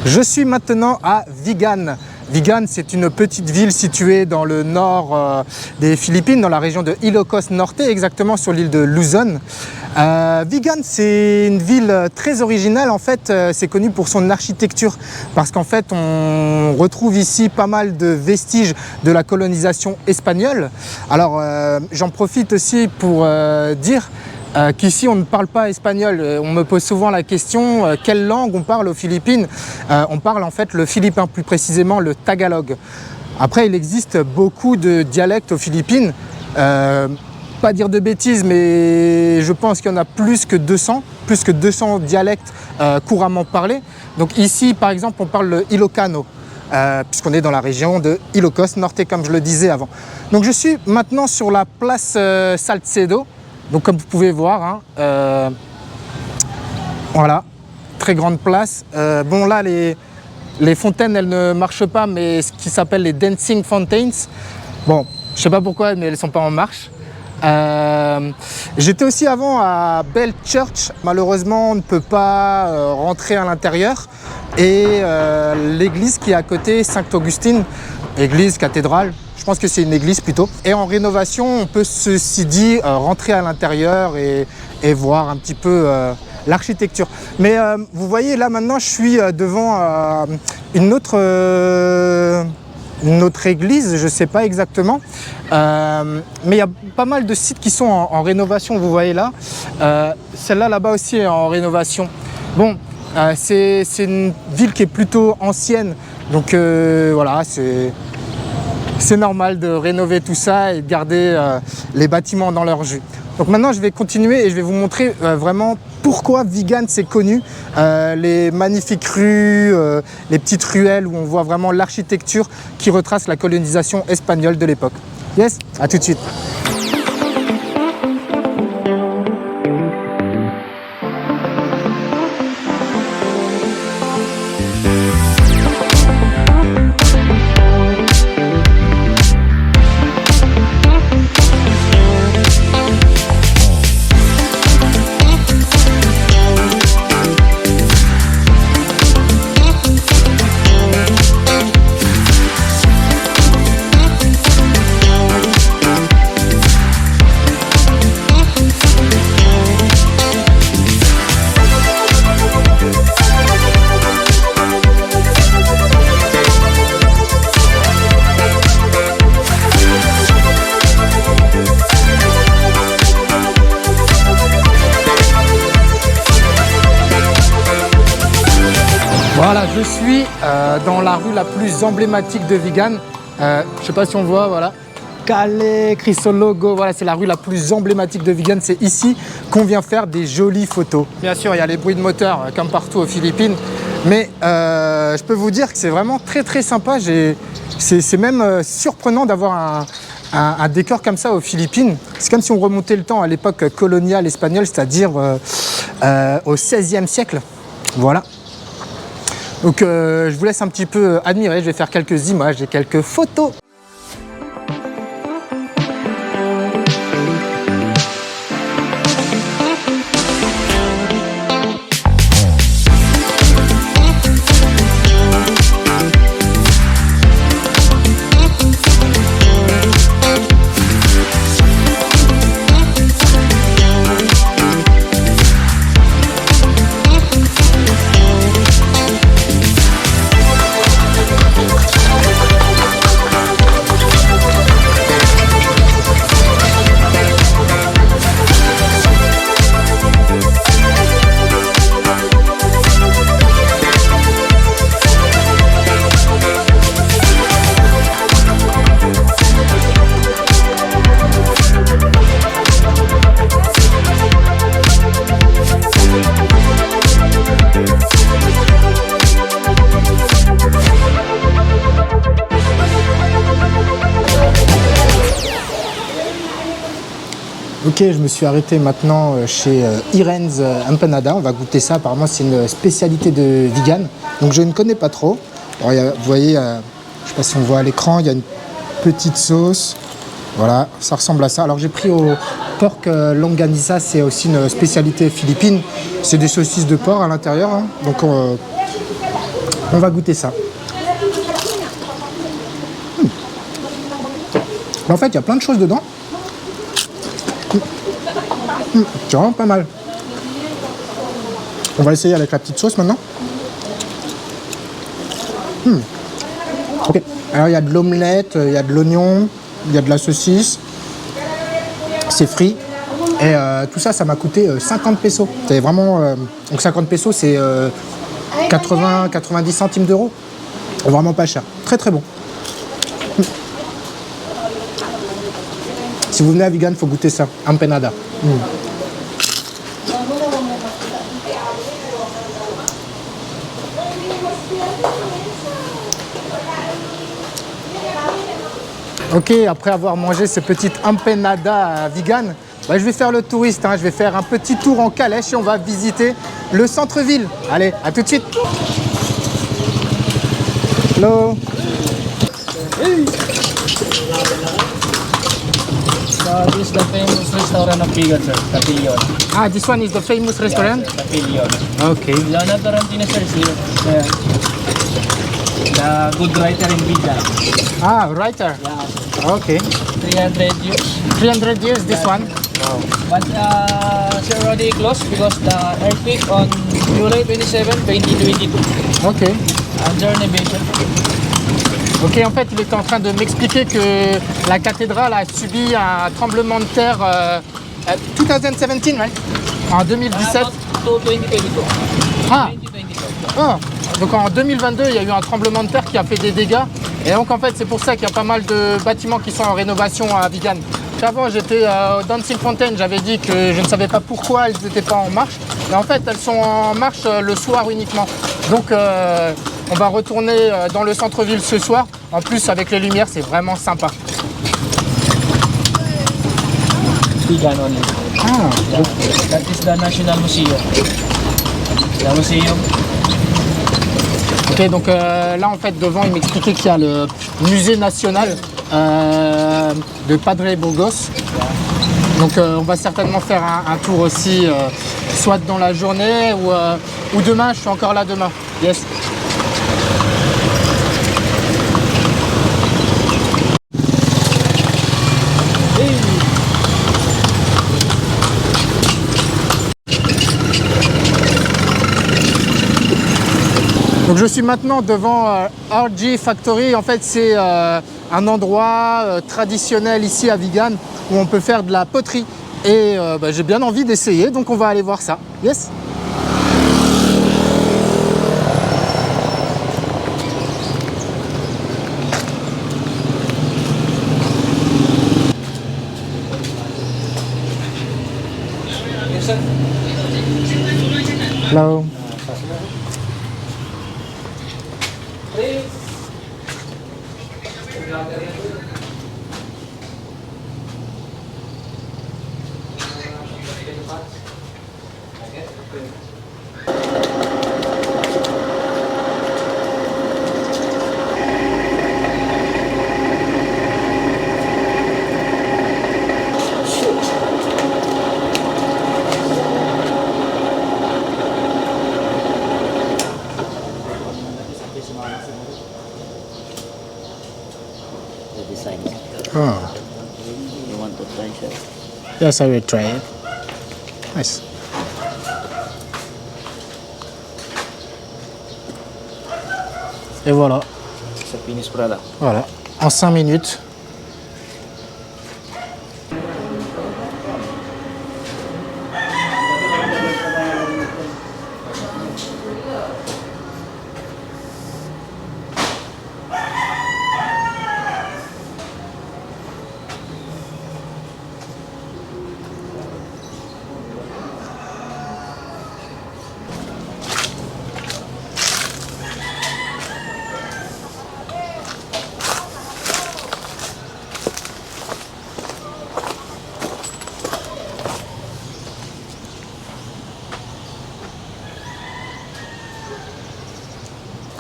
Je suis maintenant à Vigan. Vigan, c'est une petite ville située dans le nord des Philippines, dans la région de Ilocos Norte, exactement sur l'île de Luzon. Vigan, c'est une ville très originale. En fait, c'est connu pour son architecture parce qu'en fait, on retrouve ici pas mal de vestiges de la colonisation espagnole. Alors, j'en profite aussi pour dire qu'ici on ne parle pas espagnol. On me pose souvent la question quelle langue on parle aux Philippines. On parle en fait le philippin, plus précisément le tagalog. Après, il existe beaucoup de dialectes aux Philippines. Pas dire de bêtises, mais je pense qu'il y en a plus que 200 dialectes couramment parlés. Donc ici, par exemple, on parle le Ilocano, puisqu'on est dans la région de Ilocos Norte, comme je le disais avant. Donc je suis maintenant sur la place Salcedo. Donc comme vous pouvez voir, voilà, très grande place. Bon là, les fontaines, elles ne marchent pas, mais ce qui s'appelle les dancing fountains, bon, je ne sais pas pourquoi, mais elles ne sont pas en marche. J'étais aussi avant à Bell Church. Malheureusement, on ne peut pas rentrer à l'intérieur. Et l'église qui est à côté, Saint-Augustine, église, cathédrale, je pense que c'est une église plutôt. Et en rénovation, on peut ceci dit rentrer à l'intérieur et voir un petit peu l'architecture. Mais vous voyez là maintenant, je suis devant une autre église, je ne sais pas exactement. Mais il y a pas mal de sites qui sont en rénovation, vous voyez là. Celle-là là-bas aussi est en rénovation. Bon, c'est une ville qui est plutôt ancienne. Donc voilà, c'est normal de rénover tout ça et de garder les bâtiments dans leur jus. Donc maintenant, je vais continuer et je vais vous montrer vraiment pourquoi Vigan c'est connu. Les magnifiques rues, les petites ruelles où on voit vraiment l'architecture qui retrace la colonisation espagnole de l'époque. Yes, à tout de suite. Voilà, je suis dans la rue la plus emblématique de Vigan. Je ne sais pas si on voit, voilà. Calle Crisologo, voilà, c'est la rue la plus emblématique de Vigan. C'est ici qu'on vient faire des jolies photos. Bien sûr, il y a les bruits de moteur comme partout aux Philippines. Mais je peux vous dire que c'est vraiment très très sympa. C'est même surprenant d'avoir un décor comme ça aux Philippines. C'est comme si on remontait le temps à l'époque coloniale espagnole, c'est-à-dire au XVIe siècle. Voilà. Donc je vous laisse un petit peu admirer, je vais faire quelques images et quelques photos. Ok, je me suis arrêté maintenant chez Iren's Empanada. On va goûter ça. Apparemment, c'est une spécialité de Vigan. Donc, je ne connais pas trop. Alors, vous voyez, je ne sais pas si on voit à l'écran, il y a une petite sauce. Voilà, ça ressemble à ça. Alors, j'ai pris au pork longanisa. C'est aussi une spécialité philippine. C'est des saucisses de porc à l'intérieur. Hein. Donc, On va goûter ça. En fait, il y a plein de choses dedans. C'est vraiment pas mal. On va essayer avec la petite sauce maintenant. Ok. Alors il y a de l'omelette, il y a de l'oignon, il y a de la saucisse. C'est frit. Et tout ça, ça m'a coûté 50 pesos. C'est vraiment... donc 50 pesos, c'est 80-90 centimes d'euros. Vraiment pas cher. Très très bon. Si vous venez à Vigan, il faut goûter ça. Empanada. Ok, après avoir mangé ces petites empanadas vegan, bah, je vais faire le touriste, hein. Je vais faire un petit tour en calèche et on va visiter le centre-ville. Allez, à tout de suite. Hello. So this is the famous restaurant of vegan, sir. Papillion. Ah, this one is the famous restaurant? Papillion. Okay. Leonardo Tarantino, sir, is here. The good writer in Vida. Ah, writer. Yeah. Okay. 300 years. 300 years, this one. But it's already closed because the earthquake on July 27, 2022. Ok. Under renovation. Ok, en fait, il était en train de m'expliquer que la cathédrale a subi un tremblement de terre 2017, right? En 2017. To 2022. Ah, 2022. ah, donc en 2022, il y a eu un tremblement de terre qui a fait des dégâts. Et donc en fait, c'est pour ça qu'il y a pas mal de bâtiments qui sont en rénovation à Vigan. Avant, j'étais au Dancing Fountain, j'avais dit que je ne savais pas pourquoi elles n'étaient pas en marche. Mais en fait, elles sont en marche le soir uniquement. Donc on va retourner dans le centre-ville ce soir. En plus, avec les lumières, c'est vraiment sympa. Vegan only. Ah, That is the National Museum. The museum. ok, donc là, en fait, devant, il m'expliquait qu'il y a le musée national de Padre Burgos. Donc on va certainement faire un tour aussi, soit dans la journée ou demain. Je suis encore là demain. Yes. Donc je suis maintenant devant RG Factory. En fait, c'est un endroit traditionnel ici à Vigan où on peut faire de la poterie. Et bah, j'ai bien envie d'essayer, donc on va aller voir ça. Yes. Yes, sir. Hello. The design. Oh. You want to try, sir? Yes, I will try it. Nice. Et voilà. It's a finished product. Voilà. En 5 minutes.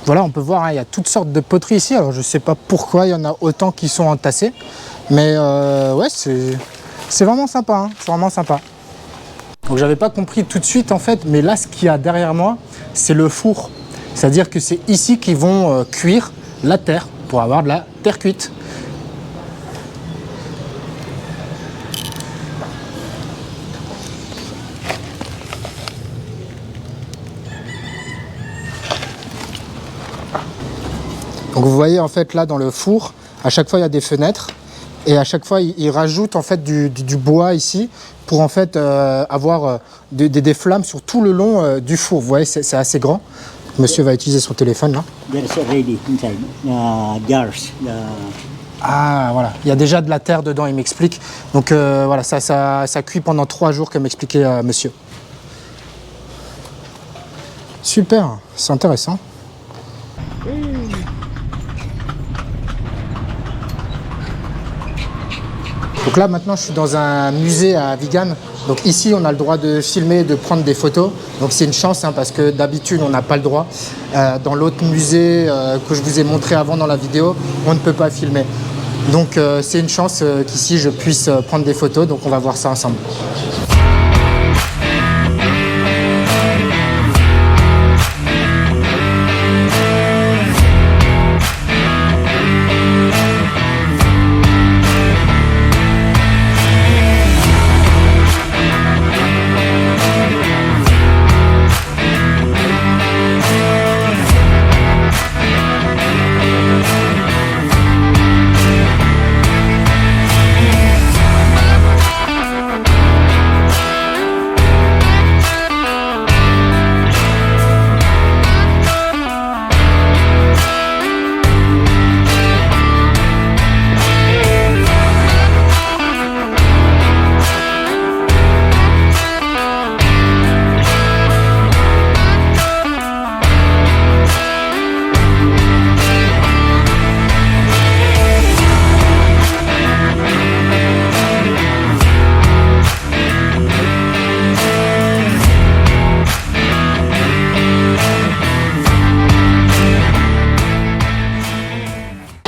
Voilà, on peut voir, hein, il y a toutes sortes de poteries ici. Alors je ne sais pas pourquoi il y en a autant qui sont entassées. Mais ouais, c'est vraiment sympa. Hein, c'est vraiment sympa. Donc j'avais pas compris tout de suite en fait. Mais là, ce qu'il y a derrière moi, c'est le four. C'est-à-dire que c'est ici qu'ils vont cuire la terre pour avoir de la terre cuite. Donc vous voyez en fait là dans le four, à chaque fois il y a des fenêtres et à chaque fois ils rajoutent en fait du bois ici pour en fait avoir des flammes sur tout le long du four. Vous voyez, c'est assez grand. Monsieur va utiliser son téléphone là. Ah voilà, il y a déjà de la terre dedans, il m'explique. Donc voilà, ça cuit pendant 3 jours comme expliquait monsieur. Super, c'est intéressant. Donc là maintenant je suis dans un musée à Vigan. Donc ici on a le droit de filmer, de prendre des photos. Donc c'est une chance hein, parce que d'habitude on n'a pas le droit. Dans l'autre musée que je vous ai montré avant dans la vidéo, on ne peut pas filmer. Donc c'est une chance qu'ici je puisse prendre des photos. Donc on va voir ça ensemble.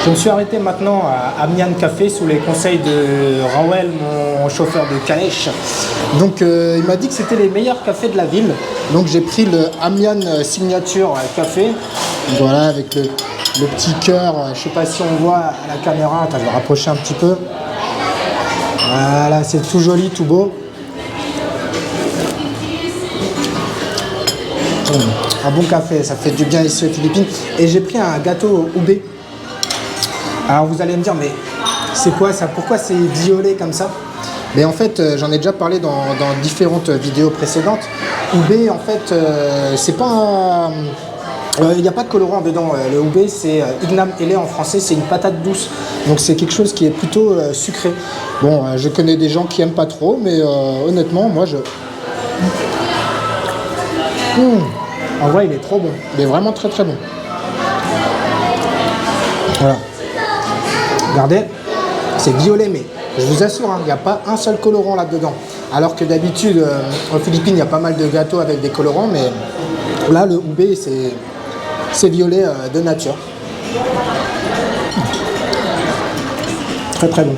Je me suis arrêté maintenant à Amiens Café sous les conseils de Rawel, mon chauffeur de calèche. Donc il m'a dit que c'était les meilleurs cafés de la ville. Donc j'ai pris le Amiens Signature Café. Voilà, avec le petit cœur. Je ne sais pas si on voit à la caméra. Attends, je vais rapprocher un petit peu. Voilà, c'est tout joli, tout beau. Un bon café, ça fait du bien ici aux Philippines. Et j'ai pris un gâteau ube. Alors vous allez me dire, mais c'est quoi ça? Pourquoi c'est violet comme ça? Mais en fait, j'en ai déjà parlé dans différentes vidéos précédentes. Ube, en fait, c'est pas... il n'y a pas de colorant dedans. Le ube, c'est Ignam Ele en français, c'est une patate douce. Donc c'est quelque chose qui est plutôt sucré. Bon, je connais des gens qui aiment pas trop, mais honnêtement, moi, je... En vrai, il est trop bon. Il est vraiment très très bon. Voilà. Regardez, c'est violet, mais je vous assure, il n'y a pas un seul colorant là-dedans. Alors que d'habitude, en Philippines, il y a pas mal de gâteaux avec des colorants, mais là, le ube, c'est violet de nature. Très très bon.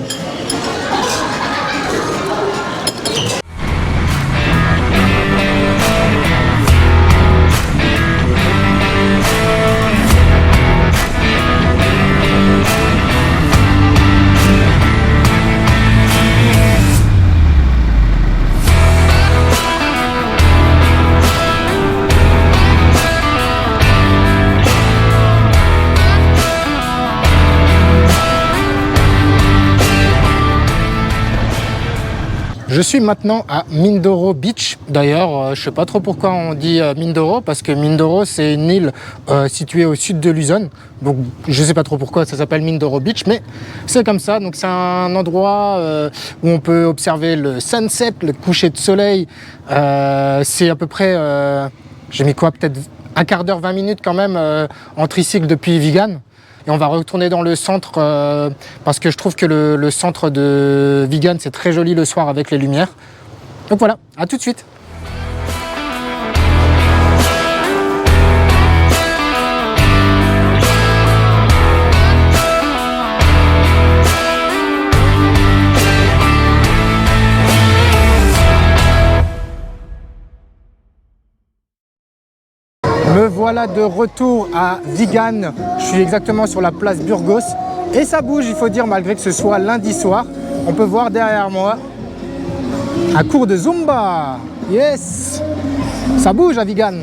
Je suis maintenant à Mindoro Beach. D'ailleurs, je ne sais pas trop pourquoi on dit Mindoro, parce que Mindoro, c'est une île située au sud de Luzon. Donc, je ne sais pas trop pourquoi ça s'appelle Mindoro Beach, mais c'est comme ça. Donc, c'est un endroit où on peut observer le sunset, le coucher de soleil. C'est à peu près, j'ai mis quoi, peut-être un quart d'heure, 20 minutes quand même en tricycle depuis Vigan. Et on va retourner dans le centre parce que je trouve que le centre de Vigan, c'est très joli le soir avec les lumières. Donc voilà, à tout de suite. Me voilà de retour à Vigan. Je suis exactement sur la place Burgos. Et ça bouge, il faut dire, malgré que ce soit lundi soir. On peut voir derrière moi un cours de Zumba. Yes! Ça bouge à Vigan.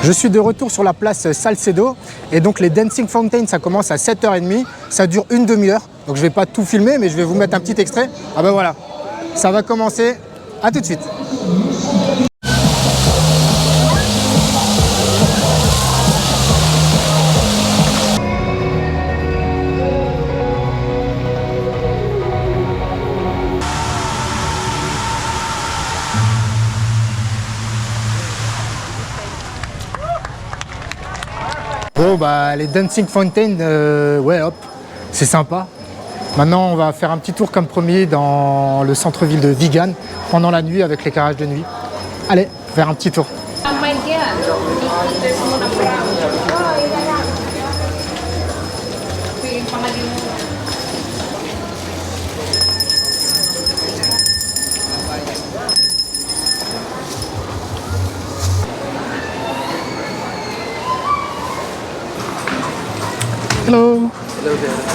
Je suis de retour sur la place Salcedo et donc les Dancing Fountains, ça commence à 7h30, ça dure une demi-heure, donc je ne vais pas tout filmer mais je vais vous mettre un petit extrait. Ah ben voilà, ça va commencer, à tout de suite. Bon bah les Dancing Fountains, ouais hop, c'est sympa. Maintenant on va faire un petit tour comme premier dans le centre-ville de Vigan pendant la nuit avec l'éclairage de nuit. Allez, faire un petit tour. Hello. Hello there.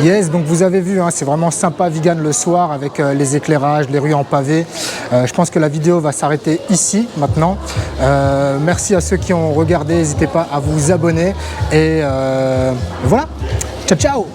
Yes, donc vous avez vu, hein, c'est vraiment sympa Vigan le soir avec les éclairages, les rues en pavé. Je pense que la vidéo va s'arrêter ici maintenant. Merci à ceux qui ont regardé, n'hésitez pas à vous abonner et voilà, ciao ciao.